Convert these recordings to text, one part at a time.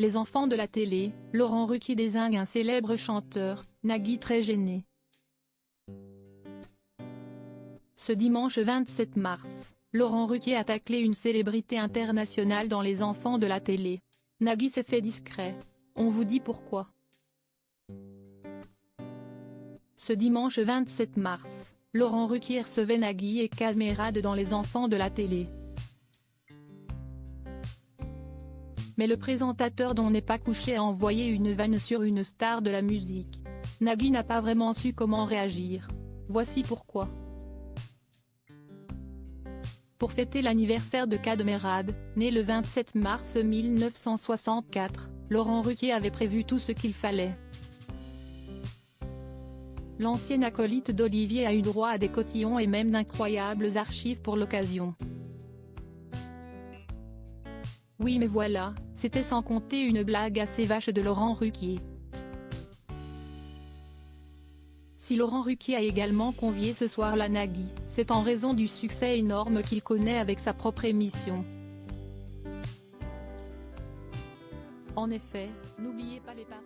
Les enfants de la télé, Laurent Ruquier désigne un célèbre chanteur, Nagui très gêné. Ce dimanche 27 mars, Laurent Ruquier a taclé une célébrité internationale dans Les enfants de la télé. Nagui s'est fait discret. On vous dit pourquoi. Ce dimanche 27 mars, Laurent Ruquier recevait Nagui et Camerade dans Les enfants de la télé. Mais le présentateur dont n'est pas couché a envoyé une vanne sur une star de la musique. Nagui n'a pas vraiment su comment réagir. Voici pourquoi. Pour fêter l'anniversaire de Camerade, né le 27 mars 1964, Laurent Ruquier avait prévu tout ce qu'il fallait. L'ancien acolyte d'Olivier a eu droit à des cotillons et même d'incroyables archives pour l'occasion. Oui mais voilà, c'était sans compter une blague assez vache de Laurent Ruquier. Si Laurent Ruquier a également convié ce soir-là Nagui, c'est en raison du succès énorme qu'il connaît avec sa propre émission. En effet, n'oubliez pas les paroles.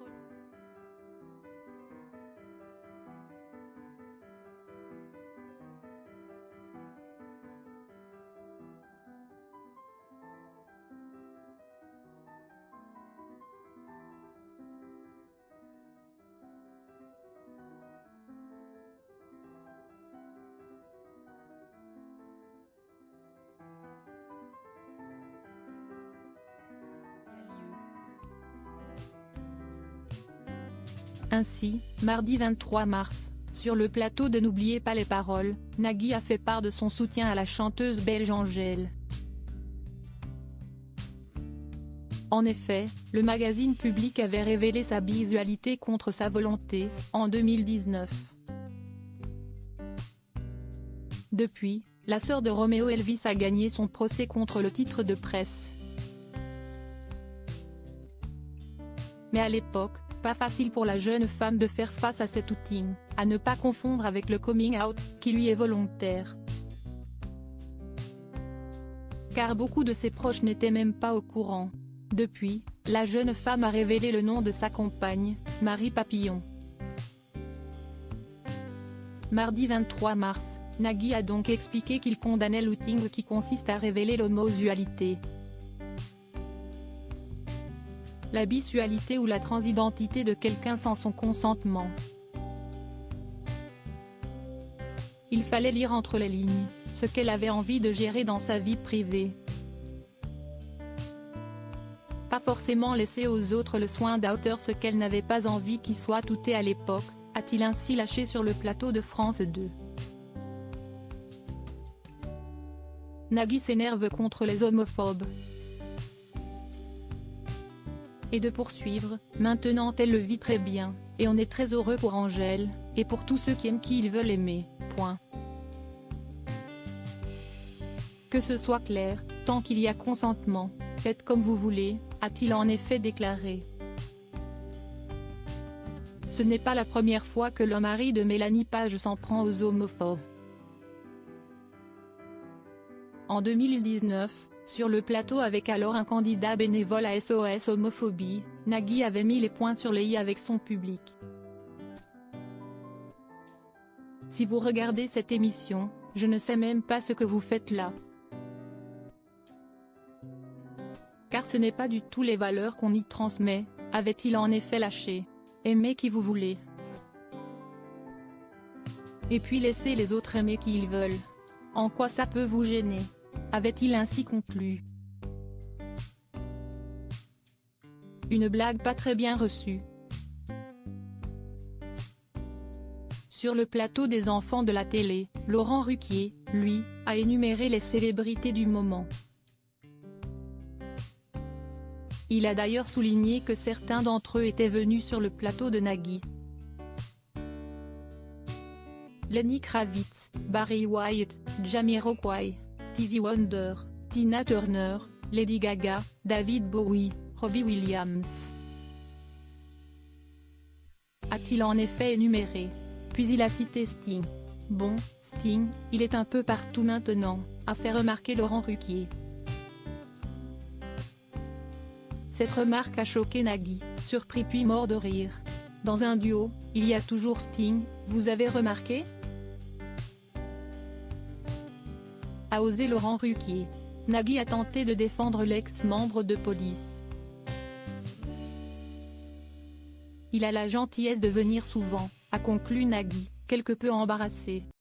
Ainsi, mardi 23 mars, sur le plateau de N'oubliez pas les paroles, Nagui a fait part de son soutien à la chanteuse belge Angèle. En effet, le magazine Public avait révélé sa bisexualité contre sa volonté, en 2019. Depuis, la sœur de Roméo Elvis a gagné son procès contre le titre de presse. Mais à l'époque, pas facile pour la jeune femme de faire face à cet outing, à ne pas confondre avec le coming out, qui lui est volontaire. Car beaucoup de ses proches n'étaient même pas au courant. Depuis, la jeune femme a révélé le nom de sa compagne, Marie Papillon. Mardi 23 mars, Nagui a donc expliqué qu'il condamnait l'outing qui consiste à révéler l'homosexualité. La bisexualité ou la transidentité de quelqu'un sans son consentement. Il fallait lire entre les lignes, ce qu'elle avait envie de gérer dans sa vie privée. Pas forcément laisser aux autres le soin d'outer ce qu'elle n'avait pas envie qu'il soit outé à l'époque, a-t-il ainsi lâché sur le plateau de France 2. Nagui s'énerve contre les homophobes. Et de poursuivre, maintenant elle le vit très bien, et on est très heureux pour Angèle, et pour tous ceux qui aiment qui ils veulent aimer, point. Que ce soit clair, tant qu'il y a consentement, faites comme vous voulez, a-t-il en effet déclaré. Ce n'est pas la première fois que le mari de Mélanie Page s'en prend aux homophobes. En 2019, sur le plateau avec alors un candidat bénévole à SOS Homophobie, Nagui avait mis les points sur les i avec son public. Si vous regardez cette émission, je ne sais même pas ce que vous faites là. Car ce n'est pas du tout les valeurs qu'on y transmet, avait-il en effet lâché. Aimez qui vous voulez. Et puis laissez les autres aimer qui ils veulent. En quoi ça peut vous gêner ? Avait-il ainsi conclu. Une blague pas très bien reçue. Sur le plateau des enfants de la télé, Laurent Ruquier, lui, a énuméré les célébrités du moment. Il a d'ailleurs souligné que certains d'entre eux étaient venus sur le plateau de Nagui. Lenny Kravitz, Barry White, Jamiroquai, Stevie Wonder, Tina Turner, Lady Gaga, David Bowie, Robbie Williams. A-t-il en effet énuméré. Puis il a cité Sting. Bon, Sting, il est un peu partout maintenant, a fait remarquer Laurent Ruquier. Cette remarque a choqué Nagui, surpris puis mort de rire. Dans un duo, il y a toujours Sting, vous avez remarqué? A osé Laurent Ruquier. Nagui a tenté de défendre l'ex-membre de Police. Il a la gentillesse de venir souvent, a conclu Nagui, quelque peu embarrassé.